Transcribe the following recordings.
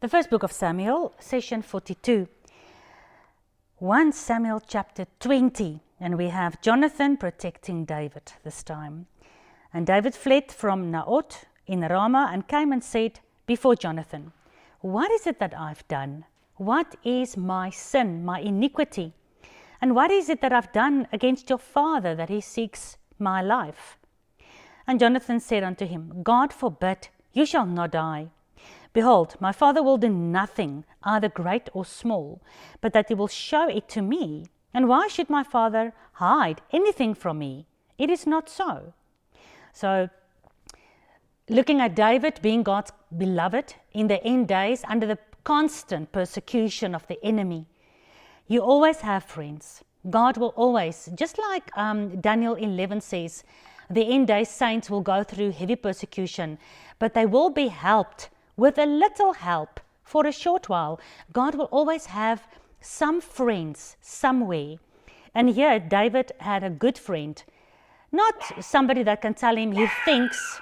The first book of Samuel, session 42. 1 Samuel chapter 20, and we have Jonathan protecting David this time. And David fled from Naot in Ramah and came and said before Jonathan, "What is it that I've done? What is my sin, my iniquity? And what is it that I've done against your father that he seeks my life?" And Jonathan said unto him, "God forbid, you shall not die. Behold, my father will do nothing, either great or small, but that he will show it to me. And why should my father hide anything from me? It is not so." So, looking at David being God's beloved in the end days under the constant persecution of the enemy, you always have friends. God will always, just like Daniel 11 says, the end days saints will go through heavy persecution, but they will be helped with a little help for a short while. God will always have some friends somewhere. And here David had a good friend, not somebody that can tell him he thinks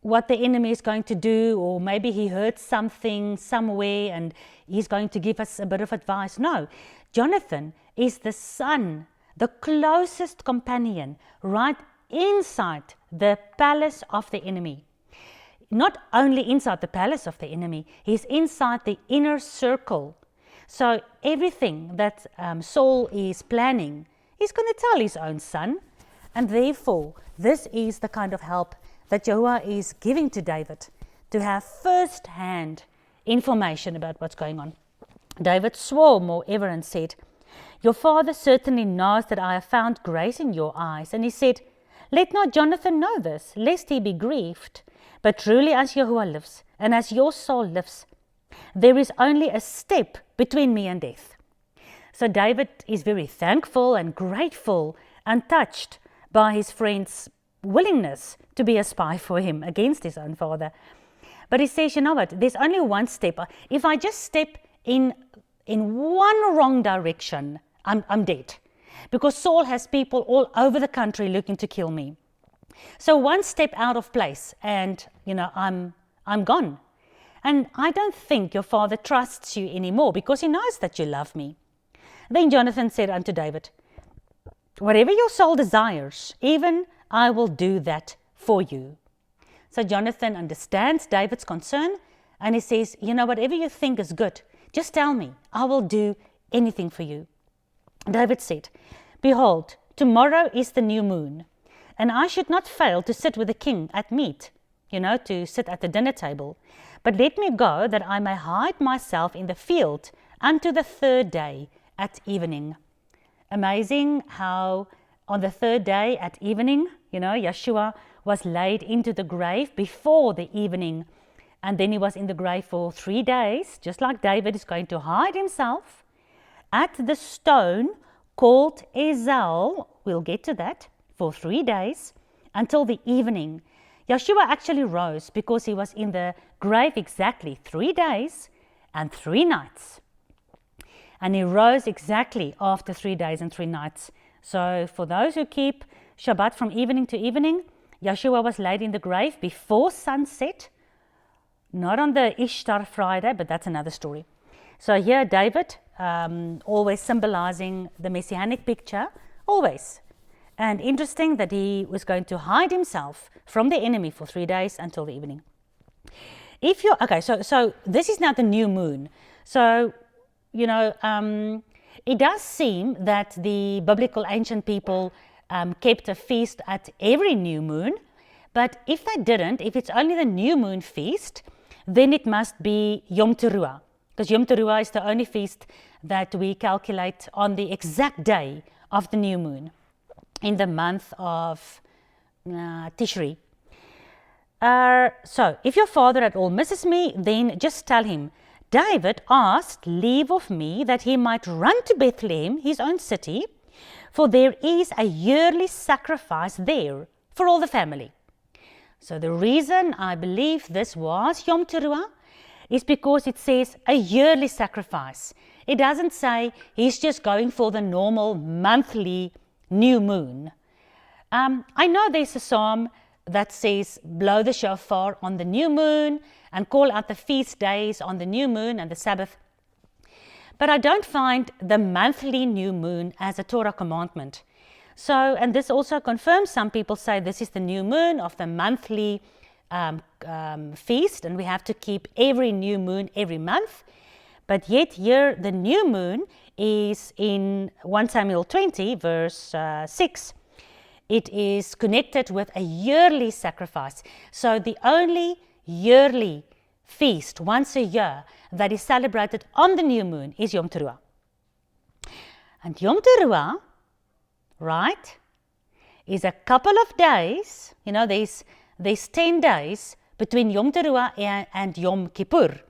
what the enemy is going to do, or maybe he heard something somewhere and he's going to give us a bit of advice. No, Jonathan is the son, the closest companion, right inside the palace of the enemy. Not only inside the palace of the enemy, he's inside the inner circle. So everything that Saul is planning, he's going to tell his own son. And therefore, this is the kind of help that Yhwh is giving to David, to have first-hand information about what's going on. David swore moreover and said, "Your father certainly knows that I have found grace in your eyes." And he said, "Let not Jonathan know this, lest he be grieved. But truly as Yhwh lives, and as your soul lives, there is only a step between me and death." So David is very thankful and grateful and touched by his friend's willingness to be a spy for him against his own father. But he says, you know what, there's only one step. If I just step in one wrong direction, I'm dead. Because Saul has people all over the country looking to kill me. So one step out of place and, I'm gone. And I don't think your father trusts you anymore because he knows that you love me. Then Jonathan said unto David, "Whatever your soul desires, even I will do that for you." So Jonathan understands David's concern and he says, whatever you think is good, just tell me, I will do anything for you. David said, "Behold, tomorrow is the new moon, and I should not fail to sit with the king at meat," to sit at the dinner table. "But let me go that I may hide myself in the field unto the third day at evening." Amazing how on the third day at evening, Yeshua was laid into the grave before the evening. And then he was in the grave for 3 days, just like David is going to hide himself at the stone called Ezel. We'll get to that. For 3 days until the evening. Yeshua actually rose because he was in the grave exactly 3 days and 3 nights. And he rose exactly after 3 days and 3 nights. So for those who keep Shabbat from evening to evening, Yeshua was laid in the grave before sunset. Not on the Ishtar Friday, but that's another story. So here David, always symbolizing the messianic picture, always. And interesting that he was going to hide himself from the enemy for 3 days until the evening. So this is now the new moon. So, it does seem that the biblical ancient people kept a feast at every new moon. But if they didn't, if it's only the new moon feast, then it must be Yom Teruah. Because Yom Teruah is the only feast that we calculate on the exact day of the new moon, in the month of Tishri. So, if your father at all misses me, then just tell him, David asked leave of me that he might run to Bethlehem, his own city, for there is a yearly sacrifice there for all the family. So the reason I believe this was Yom Teruah is because it says a yearly sacrifice. It doesn't say he's just going for the normal monthly new moon. I know there's a psalm that says blow the shofar on the new moon and call out the feast days on the new moon and the Sabbath. But I don't find the monthly new moon as a Torah commandment. So, and this also confirms, some people say this is the new moon of the monthly feast, and we have to keep every new moon every month. But yet here the new moon is in 1 Samuel 20 verse 6. It is connected with a yearly sacrifice. So the only yearly feast once a year that is celebrated on the new moon is Yom Teruah. And Yom Teruah, right, is a couple of days, there's 10 days between Yom Teruah and Yom Kippur.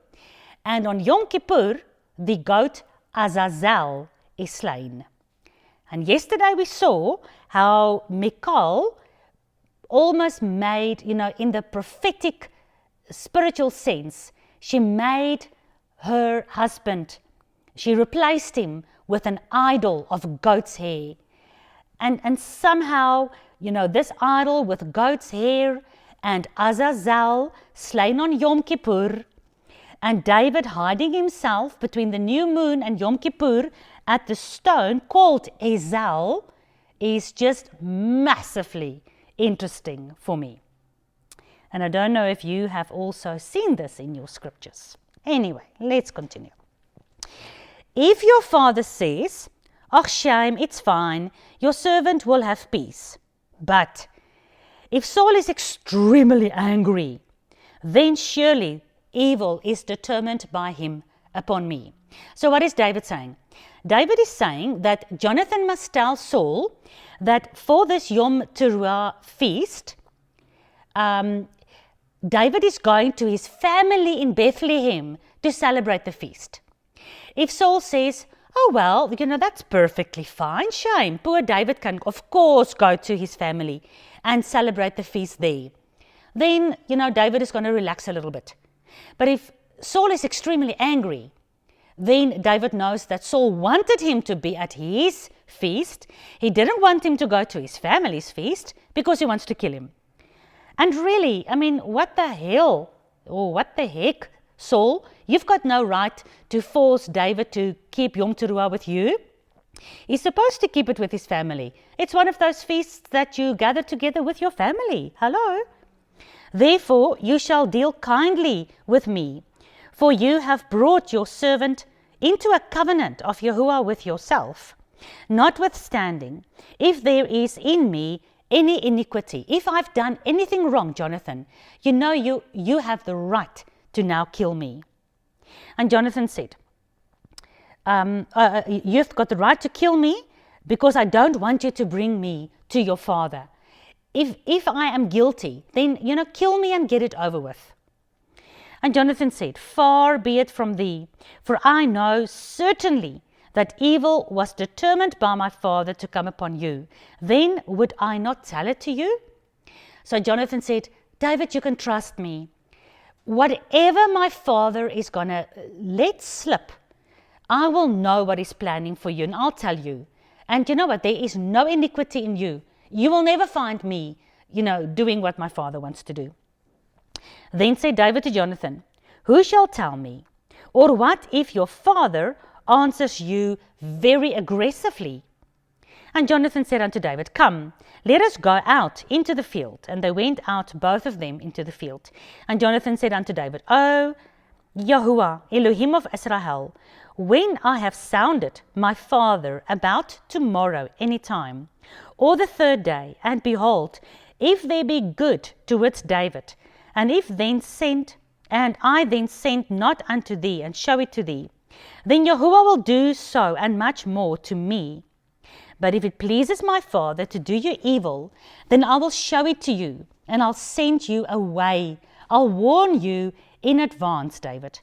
And on Yom Kippur, the goat Azazel is slain. And yesterday we saw how Michal almost made, in the prophetic spiritual sense, she made her husband, she replaced him with an idol of goat's hair. And somehow, this idol with goat's hair and Azazel slain on Yom Kippur, and David hiding himself between the new moon and Yom Kippur at the stone called Ezel is just massively interesting for me. And I don't know if you have also seen this in your scriptures. Anyway, let's continue. If your father says, "Oh, shame, it's fine, your servant will have peace." But if Saul is extremely angry, then surely evil is determined by him upon me. So what is David saying? David is saying that Jonathan must tell Saul that for this Yom Teruah feast, David is going to his family in Bethlehem to celebrate the feast. If Saul says, "Oh, well, that's perfectly fine, shame, poor David can of course go to his family and celebrate the feast there," then, David is going to relax a little bit. But if Saul is extremely angry, then David knows that Saul wanted him to be at his feast. He didn't want him to go to his family's feast because he wants to kill him. And really, what the hell, or what the heck, Saul, you've got no right to force David to keep Yom Teruah with you. He's supposed to keep it with his family. It's one of those feasts that you gather together with your family. Hello? Therefore, you shall deal kindly with me, for you have brought your servant into a covenant of Yhwh with yourself. Notwithstanding, if there is in me any iniquity, if I've done anything wrong, Jonathan, you have the right to now kill me. And Jonathan said, you've got the right to kill me because I don't want you to bring me to your father. If I am guilty, then, kill me and get it over with. And Jonathan said, "Far be it from thee, for I know certainly that evil was determined by my father to come upon you. Then would I not tell it to you?" So Jonathan said, "David, you can trust me. Whatever my father is going to let slip, I will know what he's planning for you, and I'll tell you. And you know what? There is no iniquity in you. You will never find me, doing what my father wants to do." Then said David to Jonathan, "Who shall tell me? Or what if your father answers you very aggressively?" And Jonathan said unto David, "Come, let us go out into the field." And they went out, both of them, into the field. And Jonathan said unto David, "O Yahweh, Elohim of Israel, when I have sounded my father about tomorrow any time, or the third day, and behold, if there be good towards David, and I then send not unto thee, and show it to thee, then Yahweh will do so, and much more to me. But if it pleases my father to do you evil, then I will show it to you, and I'll send you away. I'll warn you in advance, David,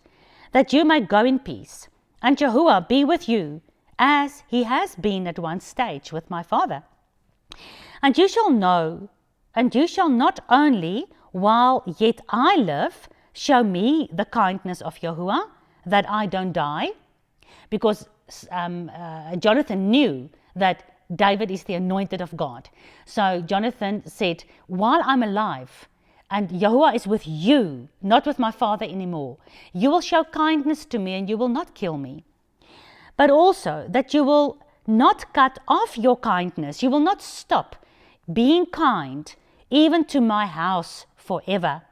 that you may go in peace, and Yahweh be with you, as he has been at one stage with my father. And you shall know, and you shall not only, while yet I live, show me the kindness of Yahweh, that I don't die." Because Jonathan knew that David is the anointed of God. So Jonathan said, "While I'm alive, and Yhwh is with you, not with my father anymore. You will show kindness to me and you will not kill me. But also that you will not cut off your kindness. You will not stop being kind even to my house forever.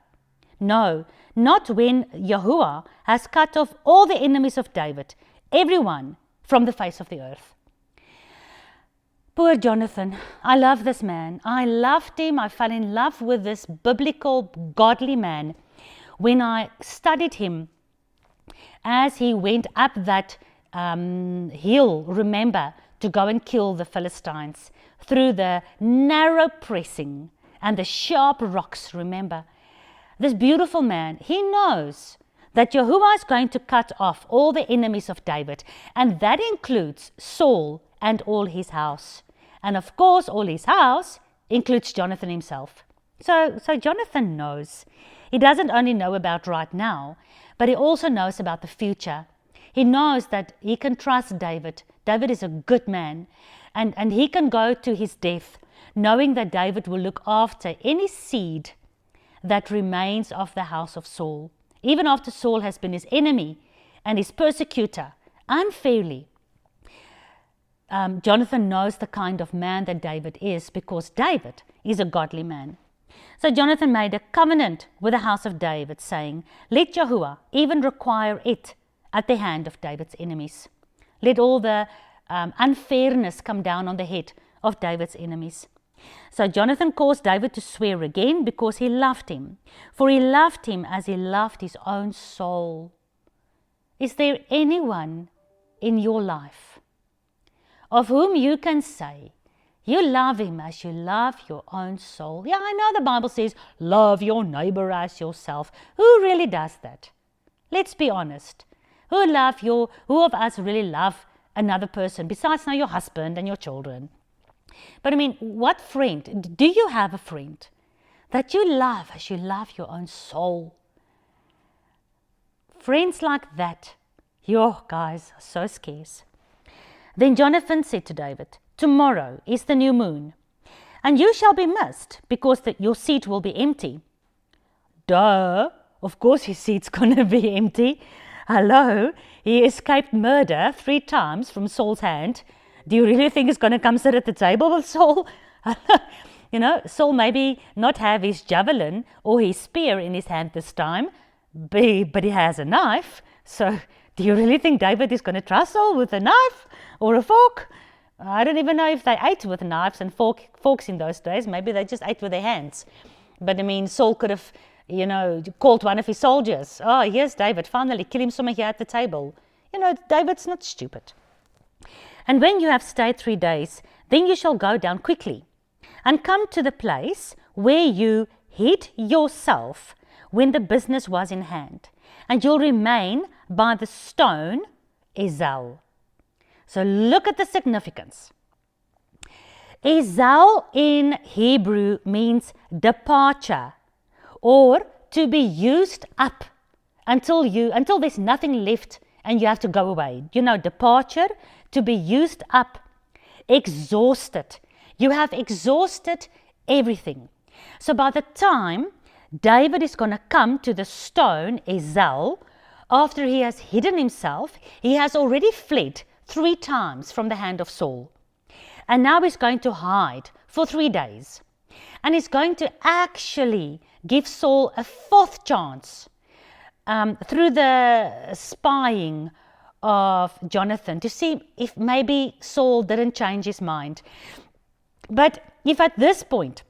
No, not when Yhwh has cut off all the enemies of David, everyone from the face of the earth. Poor Jonathan. I love this man. I loved him. I fell in love with this biblical, godly man when I studied him as he went up that hill, remember, to go and kill the Philistines through the narrow pressing and the sharp rocks, remember. This beautiful man, he knows that Yhwh is going to cut off all the enemies of David, and that includes Saul and all his house. And of course, all his house includes Jonathan himself. So Jonathan knows. He doesn't only know about right now, but he also knows about the future. He knows that he can trust David. David is a good man, and he can go to his death knowing that David will look after any seed that remains of the house of Saul, even after Saul has been his enemy and his persecutor unfairly. Jonathan knows the kind of man that David is, because David is a godly man. So Jonathan made a covenant with the house of David, saying, let Yhwh even require it at the hand of David's enemies. Let all the unfairness come down on the head of David's enemies. So Jonathan caused David to swear again, because he loved him. For he loved him as he loved his own soul. Is there anyone in your life of whom you can say, you love him as you love your own soul? Yeah, I know the Bible says, love your neighbor as yourself. Who really does that? Let's be honest. Who of us really love another person, besides now your husband and your children? But I mean, what friend? Do you have a friend that you love as you love your own soul? Friends like that, guys, are so scarce. Then Jonathan said to David, tomorrow is the new moon, and you shall be missed, because your seat will be empty. Duh, of course his seat's going to be empty. Hello, he escaped murder 3 times from Saul's hand. Do you really think he's going to come sit at the table with Saul? Saul maybe not have his javelin or his spear in his hand this time, but he has a knife. So do you really think David is going to trust Saul with a knife or a fork? I don't even know if they ate with knives and forks in those days. Maybe they just ate with their hands. But I mean, Saul could have, called one of his soldiers. Oh, here's David. Finally, kill him somewhere here at the table. David's not stupid. And when you have stayed 3 days, then you shall go down quickly and come to the place where you hid yourself when the business was in hand. And you'll remain by the stone Ezel. So look at the significance. Ezel in Hebrew means departure, or to be used up until there's nothing left and you have to go away. Departure, to be used up, exhausted. You have exhausted everything. So by the time David is going to come to the stone Ezel, after he has hidden himself, he has already fled 3 times from the hand of Saul. And now he's going to hide for 3 days. And he's going to actually give Saul a 4th chance through the spying of Jonathan to see if maybe Saul didn't change his mind. But if at this point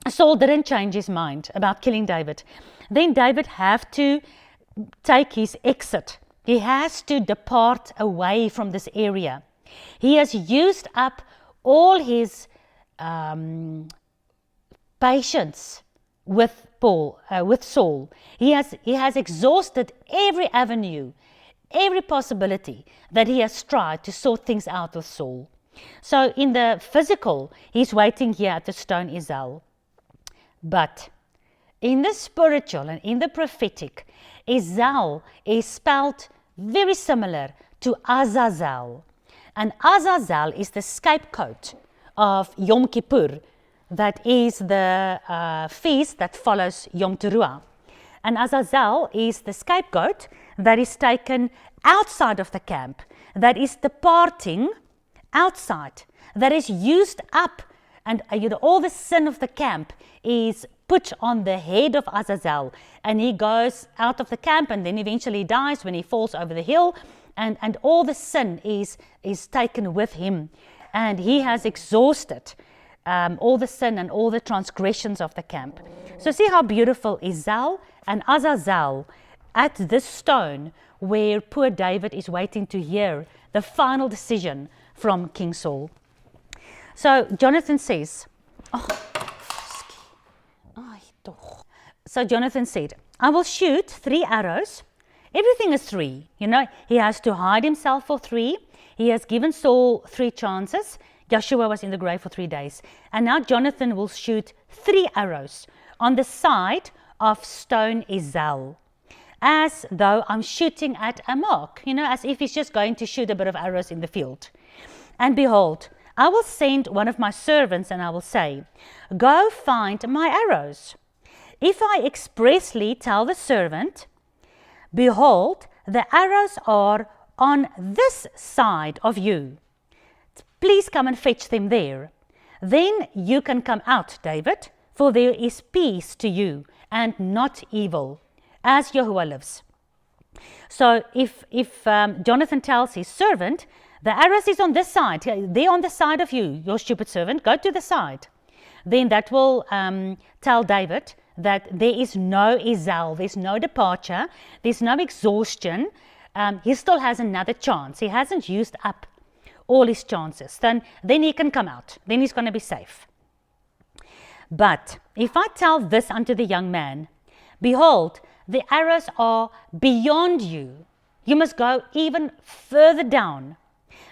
Saul didn't change his mind about killing David, then David have to take his exit. He has to depart away from this area. He has used up all his patience with Saul. He has exhausted every avenue, every possibility that he has tried to sort things out with Saul. So in the physical, he's waiting here at the stone Ezel. But in the spiritual and in the prophetic, Ezel is spelled very similar to Azazel. And Azazel is the scapegoat of Yom Kippur, that is the feast that follows Yom Teruah. And Azazel is the scapegoat that is taken outside of the camp, that is departing outside, that is used up, and all the sin of the camp is put on the head of Azazel, and he goes out of the camp and then eventually dies when he falls over the hill, and all the sin is taken with him, and he has exhausted all the sin and all the transgressions of the camp. So see how beautiful Ezel and Azazel at this stone where poor David is waiting to hear the final decision from King Saul. So Jonathan says, So Jonathan said, I will shoot 3 arrows. Everything is 3. He has to hide himself for 3. He has given Saul 3 chances. Joshua was in the grave for 3 days. And now Jonathan will shoot 3 arrows on the side of stone Ezel, as though I'm shooting at a mark, as if he's just going to shoot a bit of arrows in the field. And behold, I will send one of my servants and I will say, go find my arrows. If I expressly tell the servant, behold, the arrows are on this side of you, please come and fetch them there. Then you can come out, David, for there is peace to you and not evil, as Yhwh lives. So if Jonathan tells his servant, the arrows is on this side, they're on the side of you, your stupid servant, go to the side. Then that will tell David that there is no Ezel, there's no departure, there's no exhaustion. He still has another chance. He hasn't used up all his chances. Then he can come out. Then he's going to be safe. But if I tell this unto the young man, behold, the arrows are beyond you. You must go even further down.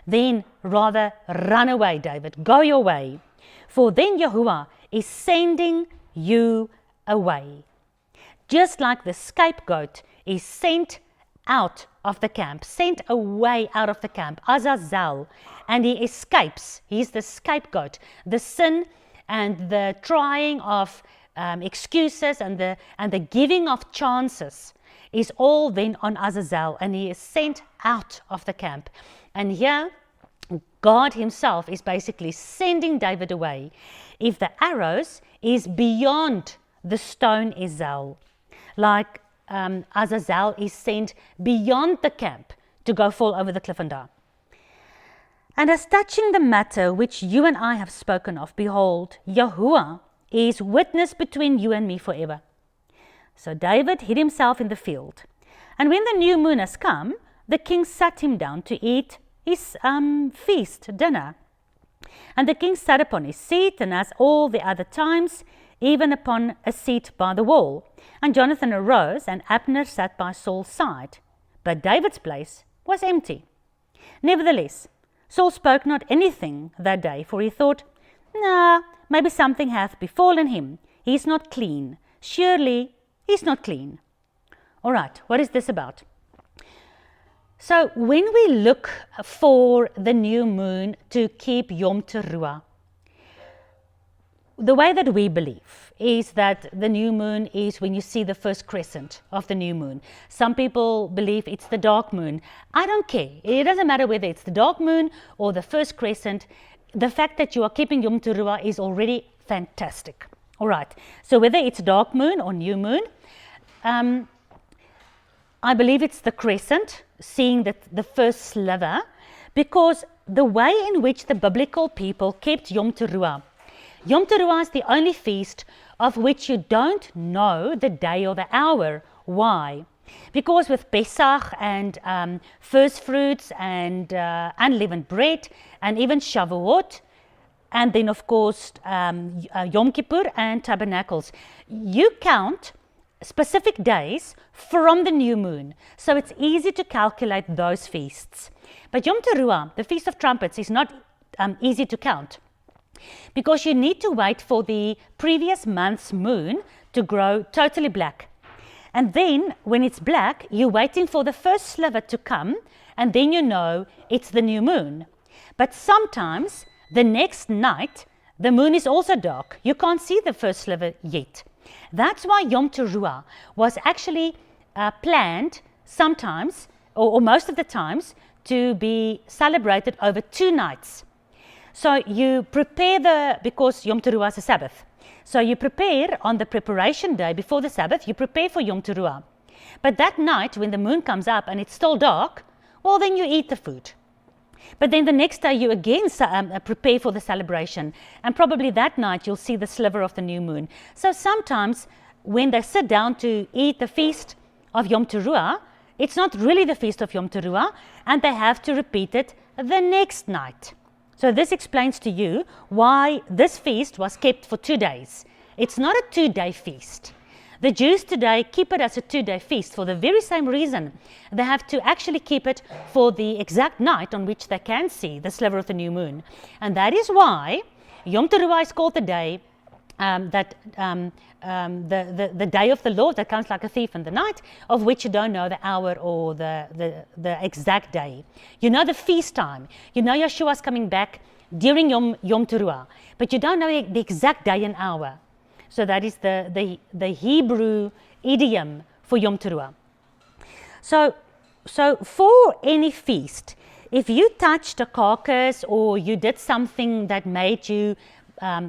Then rather run away, David. Go your way. For then Yhwh is sending you away. Just like the scapegoat is sent out of the camp, sent away out of the camp, Azazel, and he escapes. He's the scapegoat. The sin and the trying of excuses and the giving of chances is all then on Azazel, and he is sent out of the camp. And here, God himself is basically sending David away if the arrows is beyond the stone Ezel, like Azazel is sent beyond the camp to go fall over the cliff and die. And as touching the matter which you and I have spoken of, behold, Yhwh is witness between you and me forever. So David hid himself in the field. And when the new moon has come, the king sat him down to eat his feast, dinner. And the king sat upon his seat, and as all the other times, even upon a seat by the wall. And Jonathan arose, and Abner sat by Saul's side. But David's place was empty. Nevertheless, Saul spoke not anything that day, for he thought, maybe something hath befallen him. He is not clean. Surely he is not clean. All right, what is this about? So when we look for the new moon to keep Yom Teruah, the way that we believe is that the new moon is when you see the first crescent of the new moon. Some people believe it's the dark moon. I don't care. It doesn't matter whether it's the dark moon or the first crescent. The fact that you are keeping Yom Teruah is already fantastic. All right. So whether it's dark moon or new moon, I believe it's the crescent, seeing the first sliver, because the way in which the biblical people kept Yom Teruah is the only feast of which you don't know the day or the hour. Why? Because with Pesach and first fruits and unleavened bread and even Shavuot, and then of course Yom Kippur and Tabernacles, you count specific days from the new moon. So it's easy to calculate those feasts. But Yom Teruah, the Feast of Trumpets, is not easy to count, because you need to wait for the previous month's moon to grow totally black. And then when it's black, you're waiting for the first sliver to come, and then you know it's the new moon. But sometimes the next night, the moon is also dark. You can't see the first sliver yet. That's why Yom Teruah was actually planned sometimes, or most of the times, to be celebrated over 2 nights. So you prepare because Yom Teruah is a Sabbath. So you prepare on the preparation day before the Sabbath, you prepare for Yom Teruah. But that night when the moon comes up and it's still dark, well, then you eat the food. But then the next day you again prepare for the celebration, and probably that night you'll see the sliver of the new moon. So sometimes when they sit down to eat the feast of Yom Teruah, it's not really the feast of Yom Teruah, and they have to repeat it the next night. So this explains to you why this feast was kept for 2 days. It's not a 2-day feast. The Jews today keep it as a 2-day feast for the very same reason. They have to actually keep it for the exact night on which they can see the sliver of the new moon. And that is why Yom Teruah is called the day the day of the Lord that comes like a thief in the night, of which you don't know the hour or the exact day. You know the feast time. You know Yeshua's coming back during Yom Teruah, but you don't know the exact day and hour. So that is the Hebrew idiom for Yom Teruah. So for any feast, if you touched a carcass or you did something that made you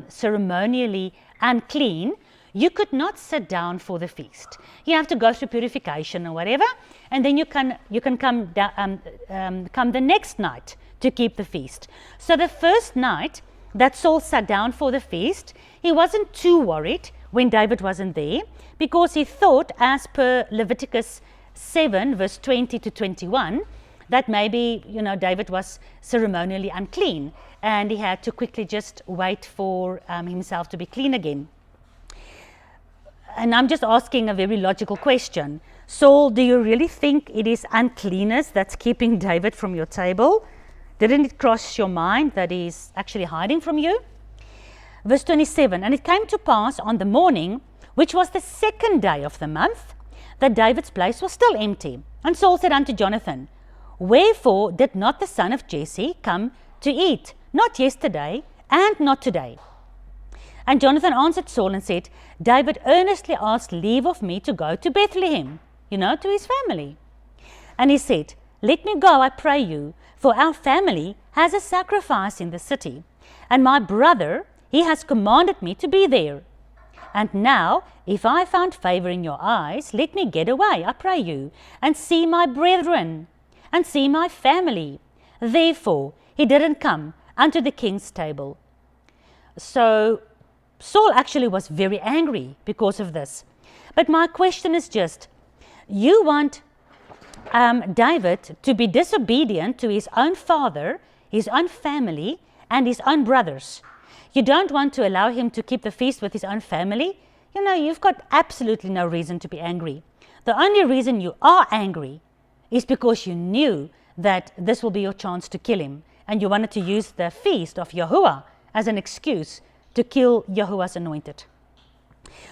ceremonially unclean, you could not sit down for the feast. You have to go through purification or whatever, and then you can come the next night to keep the feast. So the first night that Saul sat down for the feast, he wasn't too worried when David wasn't there, because he thought, as per Leviticus 7 verse 20 to 21, that maybe David was ceremonially unclean and he had to quickly just wait for himself to be clean again. And I'm just asking a very logical question. Saul, do you really think it is uncleanness that's keeping David from your table? Didn't it cross your mind that he's actually hiding from you? Verse 27, and it came to pass on the morning, which was the 2nd day of the month, that David's place was still empty. And Saul said unto Jonathan, wherefore did not the son of Jesse come to eat, not yesterday and not today? And Jonathan answered Saul and said, David earnestly asked leave of me to go to Bethlehem, to his family. And he said, let me go, I pray you, for our family has a sacrifice in the city, and my brother, he has commanded me to be there. And now, if I found favor in your eyes, let me get away, I pray you, and see my brethren, and see my family. Therefore, he didn't come unto the king's table. So Saul actually was very angry because of this. But my question is just, you want David to be disobedient to his own father, his own family, and his own brothers. You don't want to allow him to keep the feast with his own family. You've got absolutely no reason to be angry. The only reason you are angry is because you knew that this will be your chance to kill him, and you wanted to use the feast of Yahuwah as an excuse to kill Yahuwah's anointed.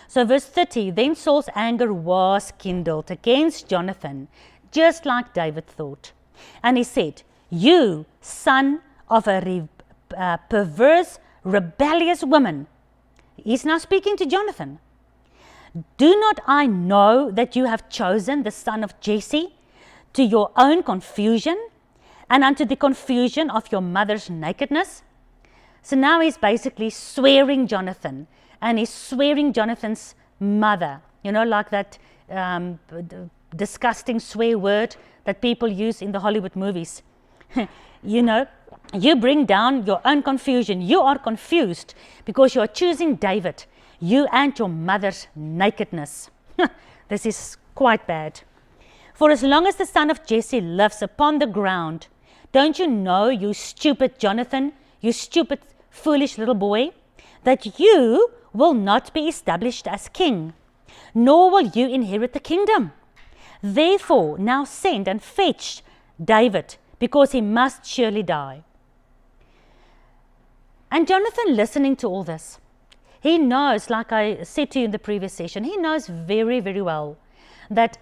So verse 30, then Saul's anger was kindled against Jonathan, just like David thought. And he said, you son of a perverse, rebellious woman. He's now speaking to Jonathan. Do not I know that you have chosen the son of Jesse to your own confusion and unto the confusion of your mother's nakedness? So now he's basically swearing Jonathan, and he's swearing Jonathan's mother, like that disgusting swear word that people use in the Hollywood movies. You bring down your own confusion. You are confused because you are choosing David, you and your mother's nakedness. This is quite bad. For as long as the son of Jesse lives upon the ground, don't you know, you stupid Jonathan, you stupid, foolish little boy, that you will not be established as king, nor will you inherit the kingdom. Therefore, now send and fetch David, because he must surely die. And Jonathan, listening to all this, he knows, like I said to you in the previous session, he knows very, very well that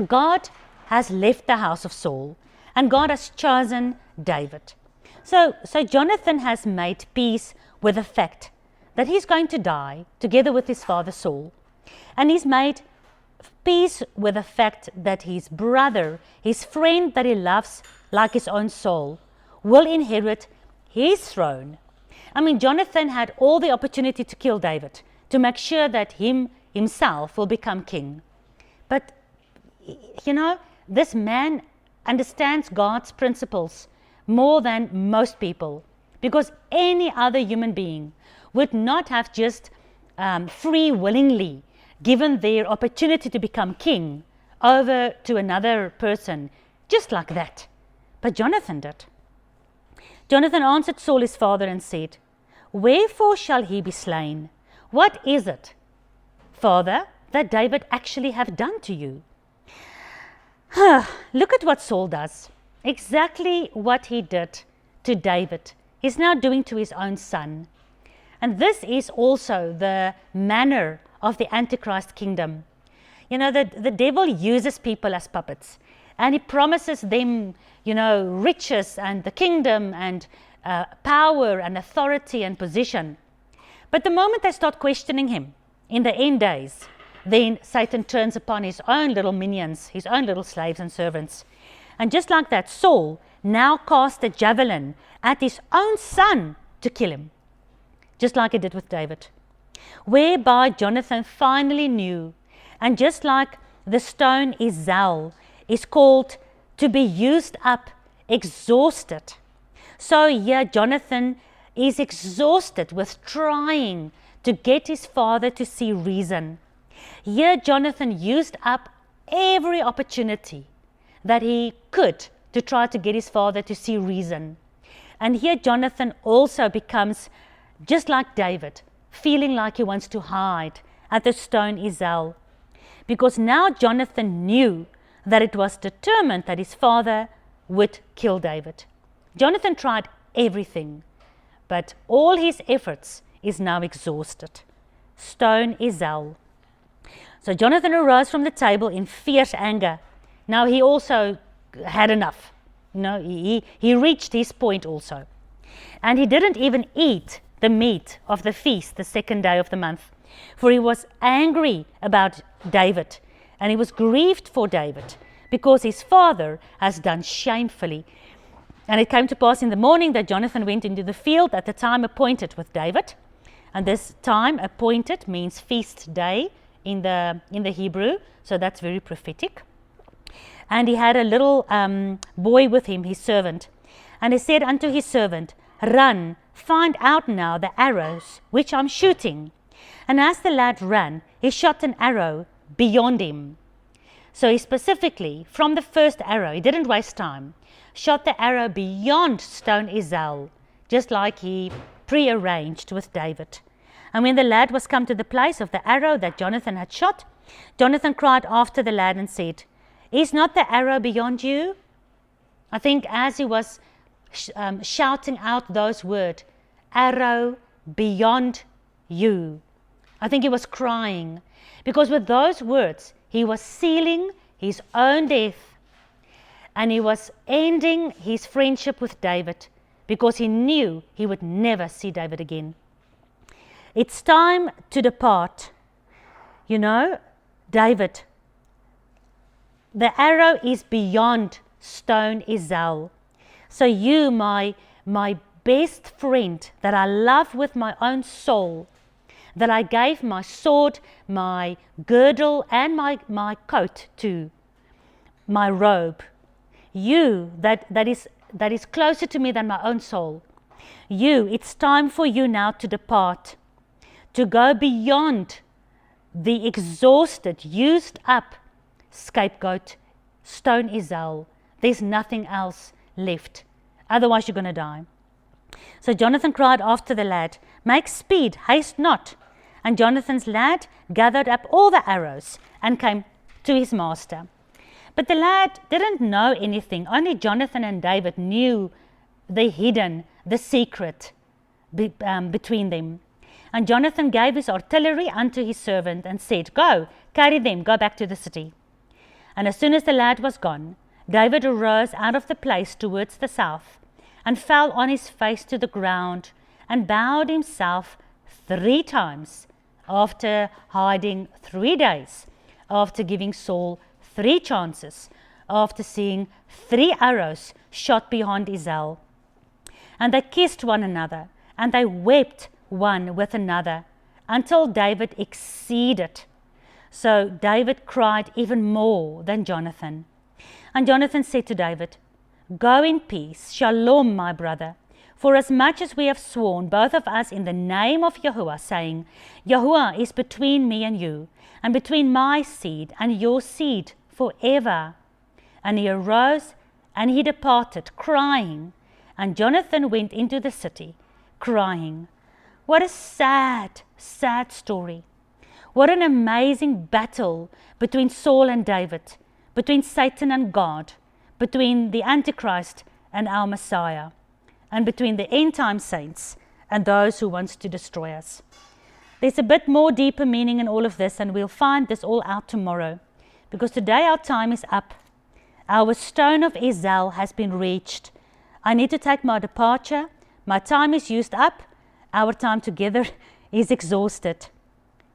God has left the house of Saul and God has chosen David. So Jonathan has made peace with the fact that he's going to die together with his father Saul. And he's made peace with the fact that his brother, his friend that he loves like his own soul, will inherit his throne. I mean, Jonathan had all the opportunity to kill David, to make sure that himself will become king. But, you know, this man understands God's principles more than most people, because any other human being would not have just free willingly given their opportunity to become king over to another person, just like that. But Jonathan did. Jonathan answered Saul his father and said, "Wherefore shall he be slain? What is it, Father, that David actually have done to you?" Look at what Saul does. Exactly what he did to David, he's now doing to his own son. And this is also the manner of the Antichrist kingdom. You know, the devil uses people as puppets, and he promises them, you know, riches and the kingdom and power and authority and position. But the moment they start questioning him in the end days, then Satan turns upon his own little minions, his own little slaves and servants. And just like that, Saul now cast a javelin at his own son to kill him, just like he did with David. Whereby Jonathan finally knew, and just like the stone Izal is called to be used up, exhausted, so here Jonathan is exhausted with trying to get his father to see reason. Here Jonathan used up every opportunity that he could to try to get his father to see reason. And here Jonathan also becomes just like David, feeling like he wants to hide at the stone Izal, because now Jonathan knew that it was determined that his father would kill David. Jonathan tried everything, but all his efforts is now exhausted. Stone Izal. So Jonathan arose from the table in fierce anger. Now he also had enough. You know, he reached his point also. And he didn't even eat the meat of the feast the second day of the month, for he was angry about David, and he was grieved for David, because his father has done shamefully. And it came to pass in the morning that Jonathan went into the field at the time appointed with David. And this time appointed means feast day in the Hebrew, so that's very prophetic. And he had a little boy with him, his servant. And he said unto his servant, "Run, find out now the arrows which I'm shooting." And as the lad ran, he shot an arrow beyond him. So he specifically, from the first arrow, he didn't waste time, shot the arrow beyond stone Izal, just like he prearranged with David. And when the lad was come to the place of the arrow that Jonathan had shot, Jonathan cried after the lad and said, "Is not the arrow beyond you?" I think as he was shouting out those words, "Arrow beyond you," I think he was crying, because with those words he was sealing his own death, and he was ending his friendship with David, because he knew he would never see David again. It's time to depart. You know, David, the arrow is beyond stone Izal. So you, my best friend that I love with my own soul, that I gave my sword, my girdle, and my coat to, my robe, you that is closer to me than my own soul, you, it's time for you now to depart, to go beyond the exhausted, used up scapegoat, stone Izal. There's nothing else left. Otherwise you're going to die. So Jonathan cried after the lad, "Make speed, haste not." And Jonathan's lad gathered up all the arrows and came to his master. But the lad didn't know anything. Only Jonathan and David knew the secret between them. And Jonathan gave his artillery unto his servant and said, "Go, carry them, go back to the city." And as soon as the lad was gone, David arose out of the place towards the south, and fell on his face to the ground, and bowed himself 3 times, after hiding 3 days, after giving Saul 3 chances, after seeing 3 arrows shot behind Israel. And they kissed one another, and they wept one with another, until David exceeded. So David cried even more than Jonathan. And Jonathan said to David, "Go in peace, Shalom, my brother. For as much as we have sworn, both of us, in the name of Yhwh, saying, Yhwh is between me and you, and between my seed and your seed forever." And he arose and he departed, crying. And Jonathan went into the city, crying. What a sad, sad story. What an amazing battle between Saul and David, between Satan and God, between the Antichrist and our Messiah, and between the end-time saints and those who want to destroy us. There's a bit more deeper meaning in all of this, and we'll find this all out tomorrow, because today our time is up. Our stone of Ezel has been reached. I need to take my departure. My time is used up. Our time together is exhausted.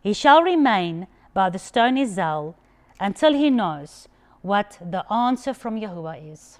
He shall remain by the stone Ezel until he knows what the answer from Yhwh is.